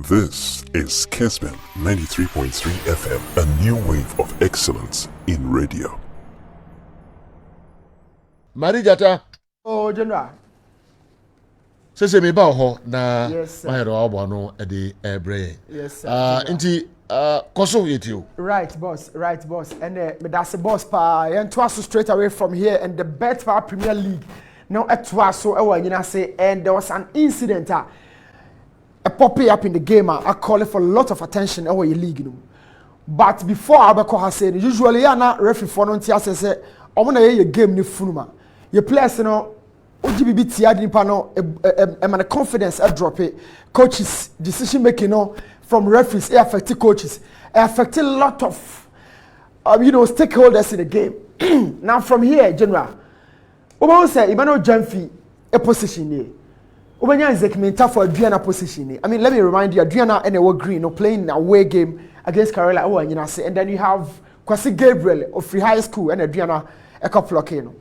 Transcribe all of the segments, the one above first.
This is Kessben 93.3 FM, a new wave of excellence in radio. Marijata. Oh, General. Sese me ba ho na Yes, sir. my do abo no e de ebre. Yes, sir. Inti koso yetio. Right, boss. Right, boss. And that's the boss pa. And to us straight away from here and the bet for our Premier League. Now at was so say and there was an incident a poppy up in the game. I call it for a lot of attention over your league. But before Abeko has said, usually I not referee for no tia say I want to game ni funuma. Your players no OGBB tia di pano e confidence a drop it. Coaches decision making no from referees it affect coaches. It affect a lot of stakeholders in the game. Now from here, General, Obo say Emmanuel Jamfi a position here. Obanya is for Adriana position. I mean, let me remind you, Adriana and Ewa Green playing an away game against Carola and then you have Kwasi Gabriel of Free High School and Adriana a couple of Kano.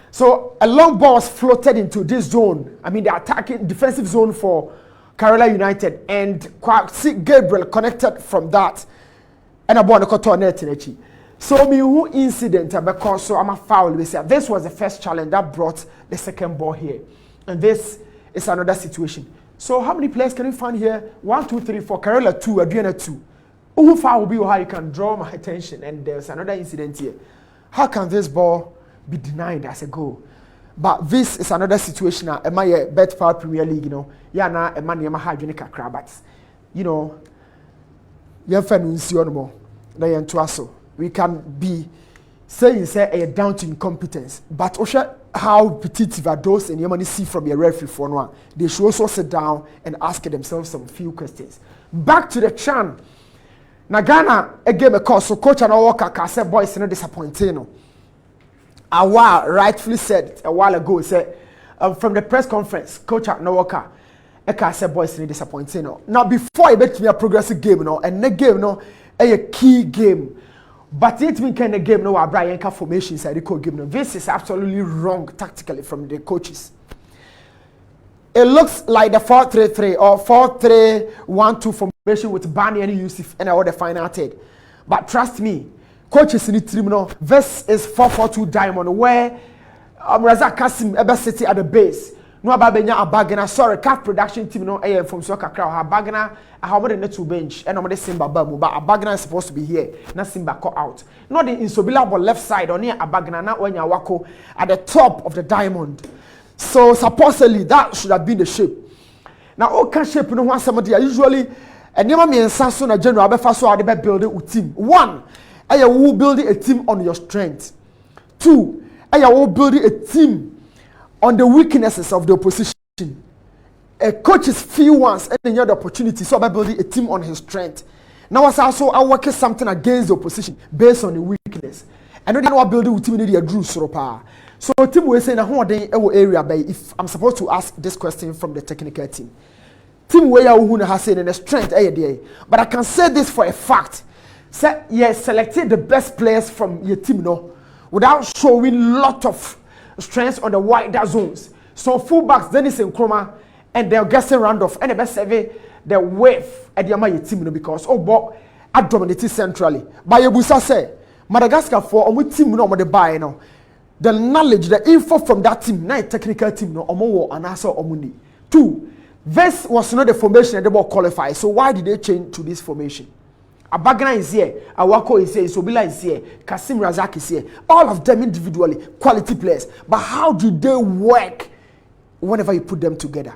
So a long ball was floated into this zone. I mean, the attacking defensive zone for Carola United, and Kwasi Gabriel connected from that and a ball the cotton net. So me who incident because so I'm a foul. We say this was the first challenge that brought the second ball here, and this is another situation. So how many players can we find here? 1, 2, 3, 4. Carola 2, Adriana 2. Who foul will be how you can draw my attention? And there's another incident here. How can this ball be denied as a goal? But this is another situation. Am I a bet for Premier League? Yeah, now a man yama hard kakra, but we can be saying a down to incompetence, but how petitive are those and you money see from your referee for one? They should also sit down and ask themselves some few questions. Back to the CHAN. Now Ghana again a call, so coach and Walker said boys not disappointing. A while rightfully said a while ago said from the press conference, coach at Walker said boys not disappointing. Now before I bet me a progressive game and the game a key game. But it means kind of game no Brian formation inside the code game. This is absolutely wrong tactically from the coaches. It looks like the 4-3-3 or 4-3-1-2 formation with Barney and Yusuf and all the final third. But trust me, coaches in the team this is 4-4-2 diamond where Razak Kasim ever sitting at the base. No ababenya abagana sorry calf production team from soccer crowd abagana how more than two bench and no Simba bamu but abagana is supposed to be here na Simba call out not the insobila but left side or near abagana na when wako at the top of the diamond. So supposedly that should have been the shape. Now all can shape no one somebody usually and never me and na general befa so ade build a team. One, you will build a team on your strength. Two, you will build a team on the weaknesses of the opposition. A coach's few ones and then you have the opportunity so by building a team on his strength. Now as also I work something against the opposition based on the weakness. And then I build a team in the Drew Soropa. So team will say now who they area by if I'm supposed to ask this question from the technical team. Team where you has said in the strength but I can say this for a fact. Say yes, selected the best players from your team without showing lot of strengths on the wider zones. So fullbacks Dennis and Kroma and they're guessing Randolph and the best survey the wave at the team because but I dominated centrally. By Yabusa say Madagascar for team the buy the knowledge, the info from that team, not technical team omo and also omuni. Two, this was not the formation they were qualified. So why did they change to this formation? Abagana is here, Awako is here, Sobila is here, Kasim Razak is here. All of them individually, quality players. But how do they work whenever you put them together?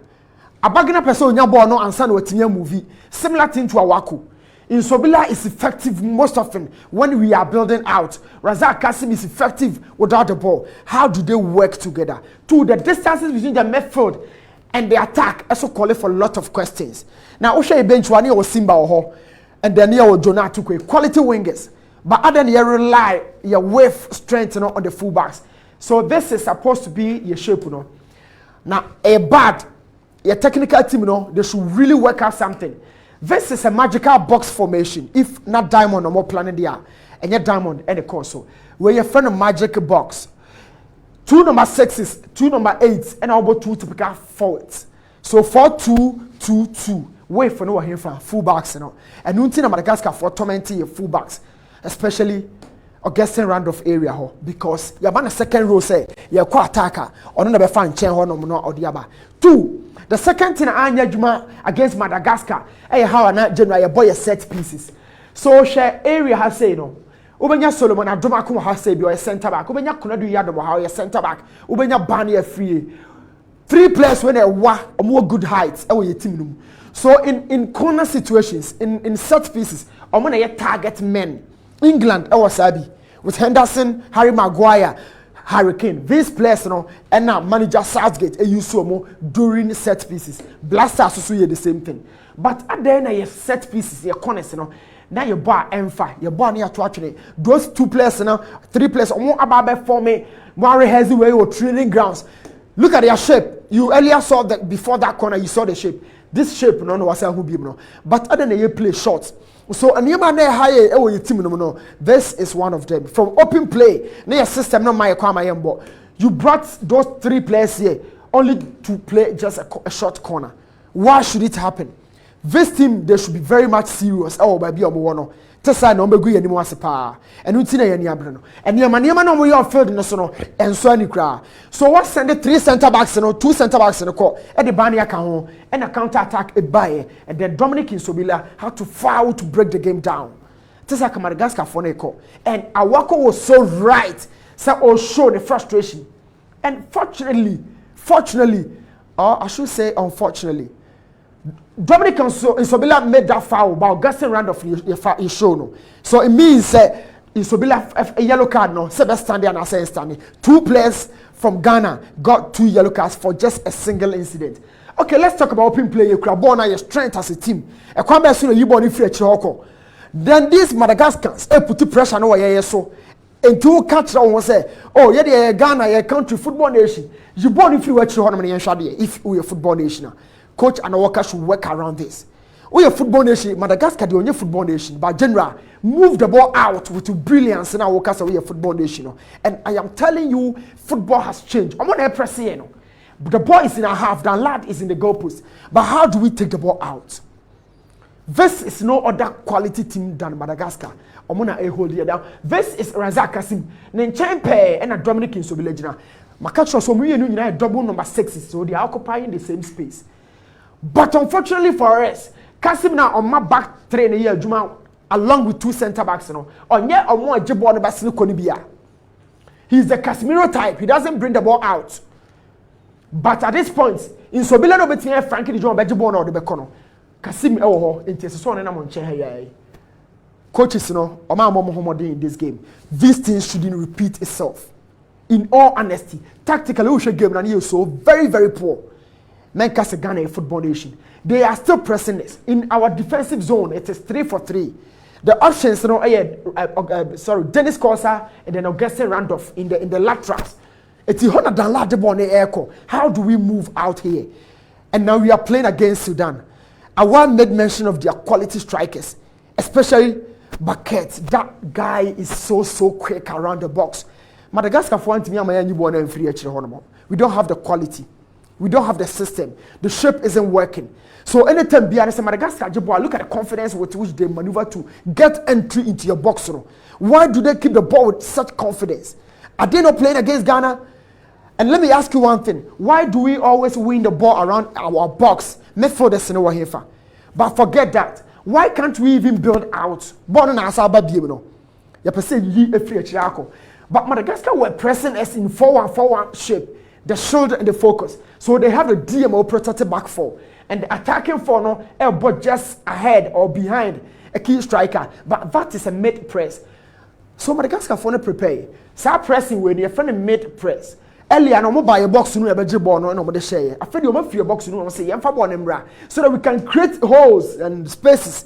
Abagana person nyabo no ansa na watimi movie. Similar thing to Awako. In Sobila is effective most often when we are building out. Razak Kasim is effective without the ball. How do they work together? Two, the distances between the midfield and the attack also call for a lot of questions. Now, Osha bench one or Simba or and then you will Jonah took quality wingers, but other than you rely your wave strength on the fullbacks. So this is supposed to be your shape, Now a bad your technical team, they should really work out something. This is a magical box formation. If not diamond or more planet there, and your diamond and the console where your friend of magic box. 2 number 6s, 2 number 8s, and about 2 typical forwards. So 4-2-2-2. Wait for no here from fullbacks, you know. And nothing in Madagascar for tormenting your fullbacks, especially Augustine Randolph area ho, because your man a second row say you're quite attacker or no fan chain or no or the other. 2. The second thing Anya Juma against Madagascar, how an general your boy set pieces. So share area has say no. Ubenya Solomon Adoma Kuma has say be a centre back. Ubenya Kunadu Yadamo how a centre back. Ubenya Bani free. 3 players when a more good heights your team. So in corner situations, in set pieces, I'm gonna target men. England Sabi with Henderson, Harry Maguire, Hurricane. These players, you know, and now manager Southgate use so more during set pieces. Blasters also the same thing. But at the end of your set pieces, your corners, you know, now your bar M5, your bar near to actually those 2 players, you know, 3 players, more about for me, more heavy way or training grounds. Look at their shape. You earlier saw that before that corner, you saw the shape. This shape, no, was who be no. But other than you play shots. So and you man high your team no. This is one of them. From open play, your system no my kwama. You brought those 3 players here only to play just a short corner. Why should it happen? This team they should be very much serious. Oh, baby, no. Tesa no mbegu ye ni mo asepa enu nti na ye ni abre no enu manema no mo ye on field no so no enso ani kra so what send the 3 center backs no 2 center backs no ko e de ban aka ho and a counter attack e bae and then Dominic Nsobila had to foul to break the game down. Tesa ka Madagascar for no ko and Awako was so right so all show the frustration and fortunately or I should say unfortunately Dominic Nsobila made that foul about Augustine Randolph he show no. So it means Nsobila a yellow card no. Sebe standing and I say standing. 2 players from Ghana got 2 yellow cards for just a single incident. Okay, let's talk about open play. You crab your strength as a team. A kwamba soon you born free chihoko. Then these Madagascans put pressure no yeah so. And 2 catch on say, oh yeah, the Ghana a country football nation. You born free chihoko no man if we a football nation. Coach and worker should work around this. We a football nation, Madagascar the only football nation, but general move the ball out with brilliance and our workers we a football nation. And I am telling you, football has changed. I'm gonna press here. The ball is in a half, the lad is in the goalpost. But how do we take the ball out? This is no other quality team than Madagascar. I'm gonna hold here down. This is Razak Kasim. Nenchempe and a Dominic Nsobila. Makacho so we are double number 6, so they are occupying the same space. But unfortunately for us, Kasim now on my back train here, Juma, along with 2 center backs, you know, on yet or more jibbo on the Basile Konibia. He's the Casemiro type, he doesn't bring the ball out. But at this point, in Sobila no between Frankie de John Bejibon or the Becono, Kasim Eho, into Son and Amon Chehe. Coaches, you know, Oma Momo in this game. This thing shouldn't repeat itself. In all honesty, tactically, we should game and so very, very poor. Menkasa Ghana a football nation. They are still pressing this. In our defensive zone, it is 3-for-3. The options, you know, Dennis Kosa and then Augustine Randolph in the laterals. It's Hona Danla de Bonne Echo. How do we move out here? And now we are playing against Sudan. I want made mention of their quality strikers, especially Bucket. That guy is so quick around the box. Madagascar for me, we don't have the quality. We don't have the system. The shape isn't working. So anytime Madagascar, look at the confidence with which they maneuver to get entry into your box. Why do they keep the ball with such confidence? Are they not playing against Ghana? And let me ask you one thing. Why do we always win the ball around our box? But forget that. Why can't we even build out? But Madagascar were pressing us in 4-1-4-1 shape. The shoulder and the focus. So they have a DMO protected back four. And the attacking four no elbow just ahead or behind a key striker. But that is a mid press. So Madagascar for no prepare. Start pressing when you're from mid press. Earlier no buy a box no ebeje ball no the share. I feel you free a box no say yemfa ball nembra so that we can create holes and spaces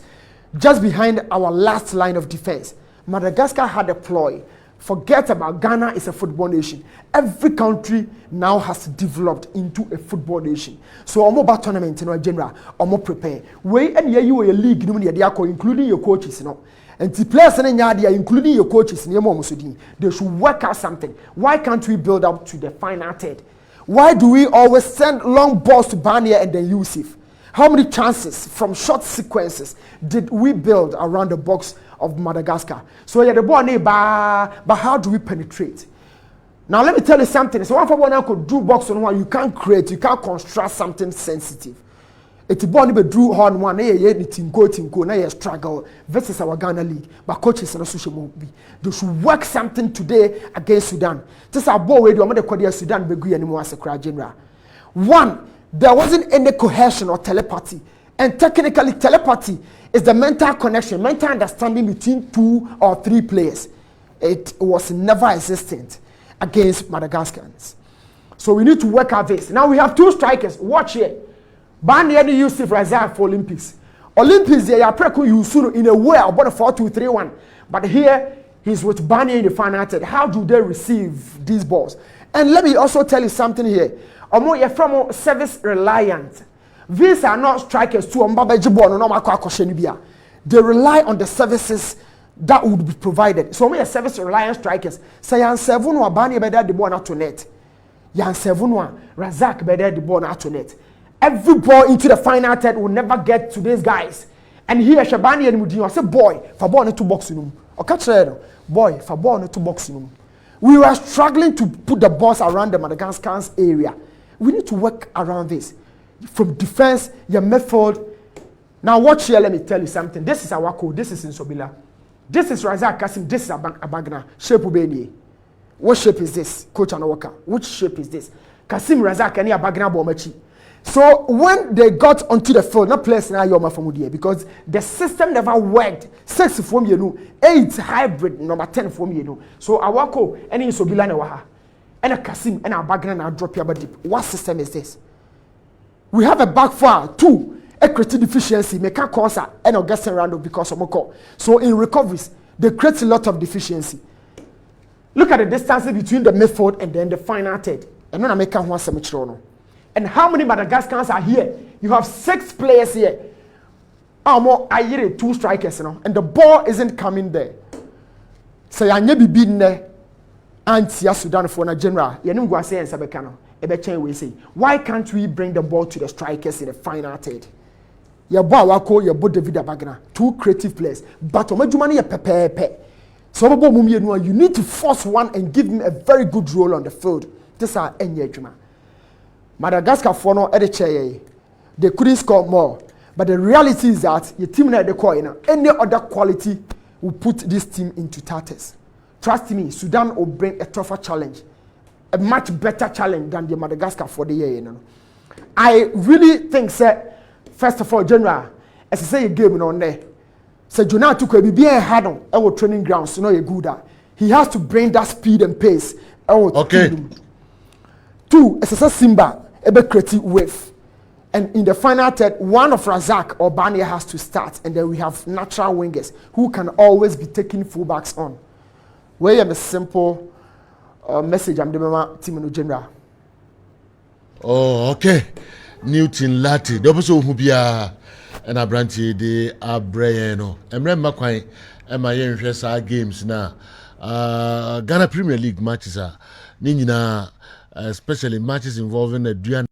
just behind our last line of defense. Madagascar had a ploy. Forget about Ghana is a football nation. Every country now has developed into a football nation. So omo tournament in general, omo prepare. We and you a league including your coaches, you know. And the players including your coaches, they should work out something. Why can't we build up to the final third? Why do we always send long balls to Bania and then Yusuf? How many chances from short sequences did we build around the box of Madagascar? So yeah, the ball but how do we penetrate? Now let me tell you something. So one for one could do box on one, you can't create, you can't construct something sensitive. It's born to be drew on one, team go, now you struggle versus our Ghana league. But coaches and association be. They should work something today against Sudan. Just a boy where you want to Sudan be anymore as a crowd general. One, there wasn't any cohesion or telepathy. And technically, telepathy is the mental connection, mental understanding between 2 or 3 players. It was never existent against Madagascans. So we need to work out this. Now we have 2 strikers. Watch here. Bani any Yusuf Razak for Olympics. Olympics, they are preku Yusuru in a way about a 4-2-3-1. But here, he's with Bani in the final third. How do they receive these balls? And let me also tell you something here. Omo ye from service reliant. These are not strikers too. They rely on the services that would be provided. So we service reliant strikers. Say yan 7 wa Bani better the ball not to net. Yan 7 wa Razak better the ball not to net. Every ball into the final third will never get to these guys. And here Shabani and Mudinho say boy for ball into box room. Or catch boy for ball into box room. We were struggling to put the balls around the Madagascar's area. We need to work around this. From defense, your method. Now watch here, let me tell you something. This is our code. This is Insobila. This is Razak Kasim. This is Abagna. Shape Ubeni. What shape is this? Coach Anawaka. Which shape is this? Kasim Razak and Abagna Bomachi. So when they got onto the field, not players now Yoma Famudie, because the system never worked. 6 from you, 8 hybrid, number 10 from you. So Awako, any Insobila Nawaha. And a Kasim and a background and drop your body. What system is this? We have a back four, 2, a creative deficiency, make a concert, and a guest around because of Moko. So in recoveries, they create a lot of deficiency. Look at the distance between the midfield and then the final third. And then I make one semitrono. And how many Madagascans are here? You have 6 players here. I hear 2 strikers, and the ball isn't coming there. So I never been there. Anti Sudan for a general, why can't we bring the ball to the strikers in the final third? Your boy, your boy David Abagna, 2 creative players, but Omejumani pepe. So you need to force one and give him a very good role on the field. This is our Enyejuma. Madagascar for no they couldn't score more, but the reality is that your team at the corner, any other quality will put this team into tatters. Trust me, Sudan will bring a tougher challenge, a much better challenge than the Madagascar for the year. I really think, sir, first of all, General, as I say, a game on there. So Jonah took a BBA had on our training grounds, so no, you're good. He has to bring that speed and pace. Okay. 2, as I say, Simba, a bit creative wave. And in the final third, one of Razak or Bania has to start, and then we have natural wingers who can always be taking fullbacks on. Where am a simple message I'm the team in general. Oh, okay. Newton Lati. Double so hubia and a brandy de Abrayeno. And remember quite and my interest our games now. Ghana Premier League matches are Nina, especially matches involving the Duan.